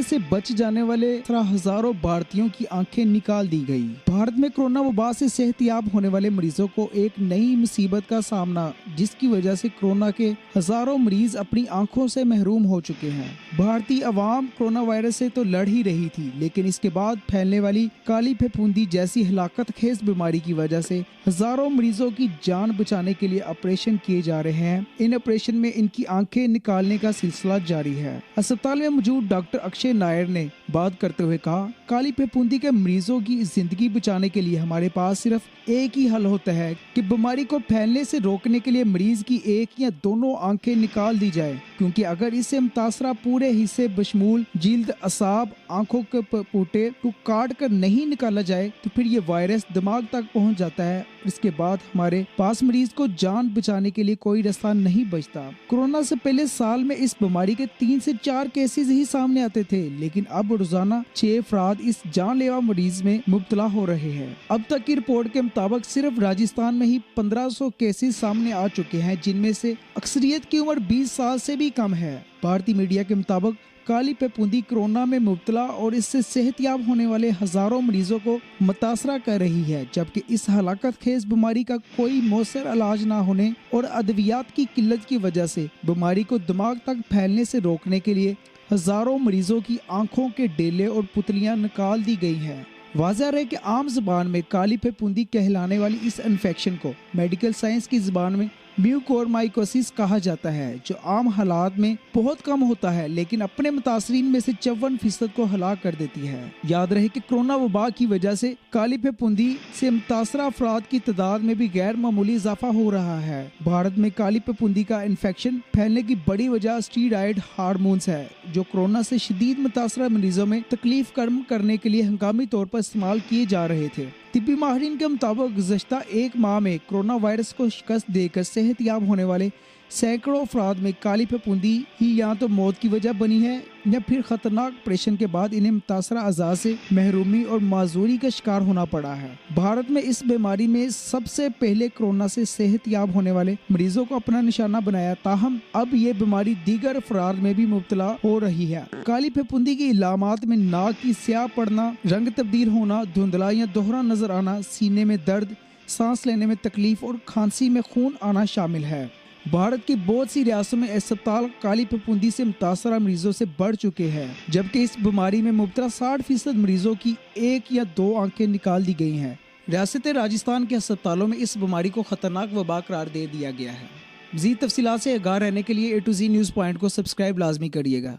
से बच जाने वाले हजारों भारतीयों की आंखें निकाल दी गई। भारत में कोरोना वबा से सेहतयाब होने वाले मरीजों को एक नई मुसीबत का सामना, जिसकी वजह से कोरोना के हजारों मरीज अपनी आंखों से महरूम हो चुके हैं। भारतीय अवाम कोरोना वायरस से तो लड़ ही रही थी, लेकिन इसके बाद फैलने वाली काली फफूंदी जैसी हलाकत खेज बीमारी की वजह से हजारों मरीजों की जान बचाने के लिए ऑपरेशन किए जा रहे हैं। इन ऑपरेशन में इनकी आंखें निकालने का सिलसिला जारी है। अस्पताल में मौजूद डॉक्टर अक्षय नायर ने बात करते हुए कहा, काली फफूंदी के मरीजों की जिंदगी बचाने के लिए हमारे पास सिर्फ एक ही हल होता है कि बीमारी को फैलने से रोकने के लिए मरीज की एक या दोनों आंखें निकाल दी जाए, क्योंकि अगर इससे मुतासरा पूरे हिस्से बशमूल जिल्द, असाब, आंखों के पोटे को काट कर नहीं निकाला जाए तो फिर ये वायरस दिमाग तक पहुंच जाता है। इसके बाद हमारे पास मरीज को जान बचाने के लिए कोई रास्ता नहीं बचता। कोरोना से पहले साल में इस बीमारी के 3 से 4 केसेस ही सामने आते थे, लेकिन अब रोजाना 6 अफराद इस जानलेवा मरीज में मुब्तला हो रहे हैं। अब तक की रिपोर्ट के मुताबिक सिर्फ राजस्थान में ही 1500 केसेस सामने आ चुके हैं, जिनमें से अक्सरियत की उम्र 20 साल से भी कम है। भारतीय मीडिया के मुताबिक काली फफूंदी कोरोना में मुब्तला और इससे सेहतयाब होने वाले हजारों मरीजों को मुतासरा कर रही है, जबकि इस हलाकत खेज बीमारी का कोई मौसर इलाज न होने और अद्वियात की किल्लत की वजह से बीमारी को दिमाग तक फैलने से रोकने के लिए हजारों मरीजों की आंखों के डेले और पुतलियां निकाल दी गई हैं। वाज़ह है कि आम जुबान में काली फफूंदी कहलाने वाली इस इन्फेक्शन को मेडिकल साइंस की जुबान में म्यूकोरमाइकोसिस कहा जाता है, जो आम हालात में बहुत कम होता है, लेकिन अपने मुतासरीन में से 54% को हलाक कर देती है। याद रहे कि कोरोना वबा की वजह से काली फफूंदी से मुतासरा अफराद की तादाद में भी गैर मामूली इजाफा हो रहा है। भारत में काली फफूंदी का इन्फेक्शन फैलने की बड़ी वजह स्टीरॉयड हार्मोन्स है, जो कोरोना से शदीद मुतासरा मरीजों में तकलीफ कम करने के लिए हंगामी तौर पर इस्तेमाल किए जा रहे थे। तिब्बी माहिरीन के मुताबिक गुज़श्ता 1 माह में कोरोना वायरस को शिकस्त देकर सेहतयाब होने वाले सैकड़ों अफराद में काली फफूंदी ही या तो मौत की वजह बनी है या फिर खतरनाक ऑपरेशन के बाद इन्हें मुतासरा अज़ा से महरूमी और माजूरी का शिकार होना पड़ा है। भारत में इस बीमारी में सबसे पहले कोरोना से सेहतयाब होने वाले मरीजों को अपना निशाना बनाया, ताहम अब ये बीमारी दीगर अफराद में भी मुब्तला हो रही है। काली फफूंदी की इलामात में नाक की स्याह पड़ना, रंग तब्दील होना, धुंधला या दोहरा नजर आना, सीने में दर्द, सांस लेने में तकलीफ और खांसी में खून आना शामिल है। भारत की बहुत सी रियासतों में अस्पताल काली फफूंदी से मुतासरा मरीजों से बढ़ चुके हैं, जबकि इस बीमारी में मुब्तला 60% मरीजों की 1 या 2 आंखें निकाल दी गई हैं। रियासत राजस्थान के अस्पतालों में इस बीमारी को खतरनाक वबा करार दे दिया गया है। मज़ीद तफसीलात से आगाह रहने के लिए A to Z news point को सब्सक्राइब लाजमी करिएगा।